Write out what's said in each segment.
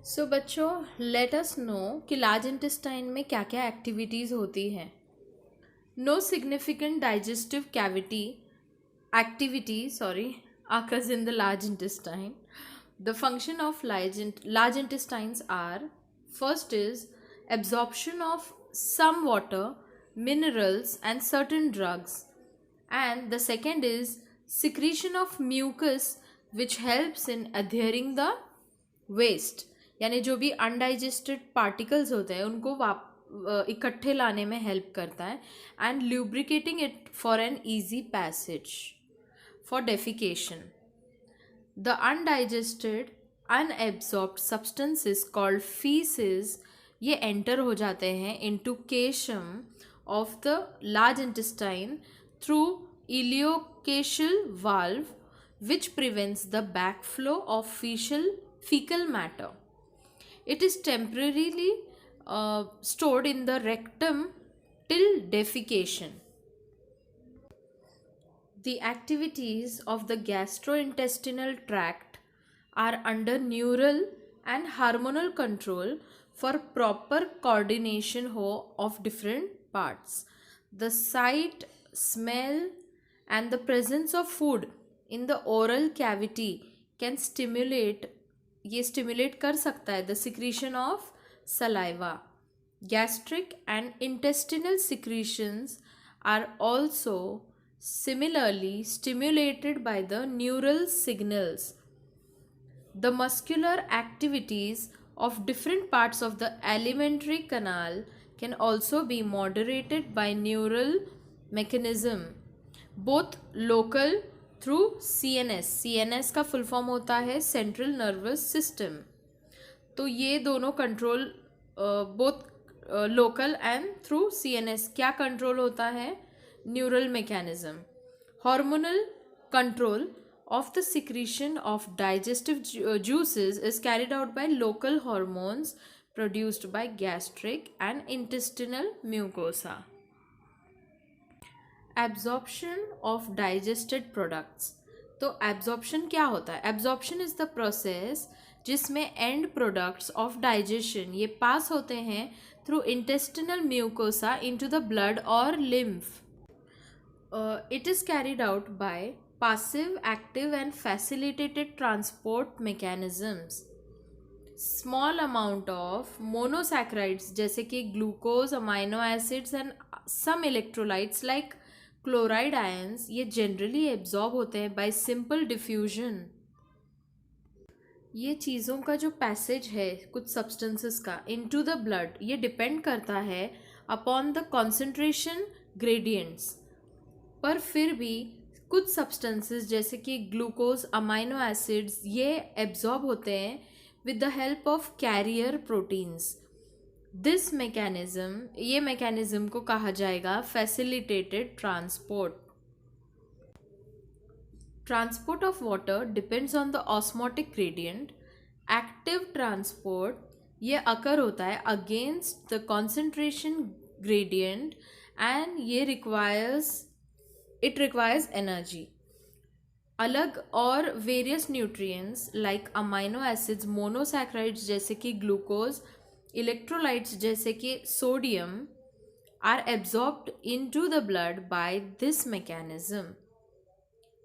सो बच्चों, let us know कि large intestine में क्या क्या एक्टिविटीज़ होती हैं. No significant digestive cavity activity occurs in the large intestine. The function of large intestines are: first is absorption of some water, minerals and certain drugs, and the second is secretion of mucus which helps in adhering the waste. यानी जो भी undigested particles होते हैं उनको इकट्ठे लाने में help करता है, and lubricating it for an easy passage for defecation. The undigested unabsorbed substances called faeces ये एंटर हो जाते हैं into caecum of the large intestine through ileocaecal valve which prevents the backflow of fecal matter. It is temporarily stored in the rectum till defecation. The activities of the gastrointestinal tract are under neural and hormonal control for proper coordination of different parts. The sight, smell, and the presence of food in the oral cavity can stimulate कर सकता है the secretion of saliva. Gastric and intestinal secretions are also similarly stimulated by the neural signals. The muscular activities of different parts of the alimentary canal can also be moderated by neural mechanism, both local through CNS. CNS का full form होता है central nervous system. तो ये दोनों control both local and through CNS क्या control होता है? Neural mechanism. Hormonal control of the secretion of digestive juices is carried out by local hormones produced by gastric and intestinal mucosa. Absorption of digested products. तो absorption क्या होता है? Absorption is the process जिसमें end products of digestion ये pass होते हैं through intestinal mucosa into the blood और lymph. It is carried out by passive, active and facilitated transport mechanisms. Small amount of monosaccharides जैसे कि glucose, amino acids and some electrolytes like chloride ions ये generally absorb होते हैं bye simple diffusion. ये चीज़ों का जो पैसेज है कुछ सब्सटेंसेस का इनटू द ब्लड ये डिपेंड करता है अपॉन द कॉन्सेंट्रेशन ग्रेडियंट्स. पर फिर भी कुछ सब्सटेंसेस जैसे कि ग्लूकोज, अमाइनो एसिड्स ये एब्जॉर्ब होते हैं with the help of carrier proteins. This mechanism ये मैकेनिज्म को कहा जाएगा facilitated transport. Transport of water depends on the osmotic gradient. Active transport ये अकर होता है against the concentration gradient and ये रिक्वायर्स एनर्जी. अलग और various nutrients like amino acids, monosaccharides जैसे कि ग्लूकोज, इलेक्ट्रोलाइट्स जैसे कि sodium are absorbed into the blood by this mechanism.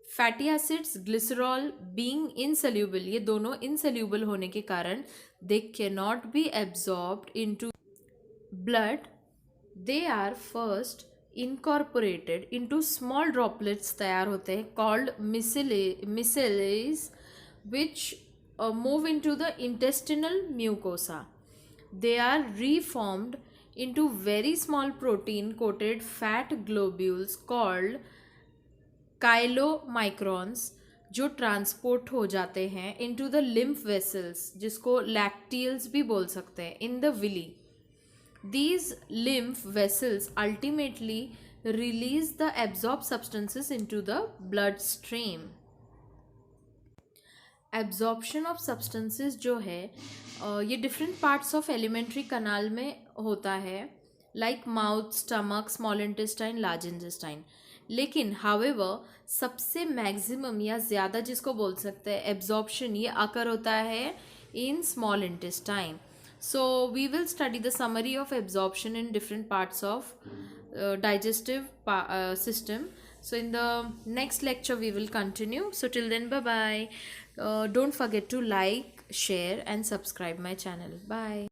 Fatty acids, glycerol being insoluble ये दोनों इनसोल्यूबल होने के कारण they can not be absorbed into blood. They are first incorporated into small droplets तैयार होते हैं called micelles which move into the intestinal mucosa. They are reformed into very small protein coated fat globules called chylomicrons जो transport हो जाते हैं into the lymph vessels जिसको lacteals भी बोल सकते हैं in the villi. These lymph vessels ultimately release the absorbed substances into the bloodstream. Absorption of substances जो है ये डिफरेंट पार्ट्स ऑफ एलिमेंट्री कनाल में होता है like mouth, stomach, small intestine, large intestine. लेकिन हाउएवर सबसे मैक्सिमम या ज़्यादा जिसको बोल सकते हैं एब्जॉर्प्शन ये अकर होता है in small intestine. So we will study the summary of absorption in different parts of digestive system. So in the next lecture we will continue. So till then, bye bye. Don't forget to like, share and subscribe my channel. Bye.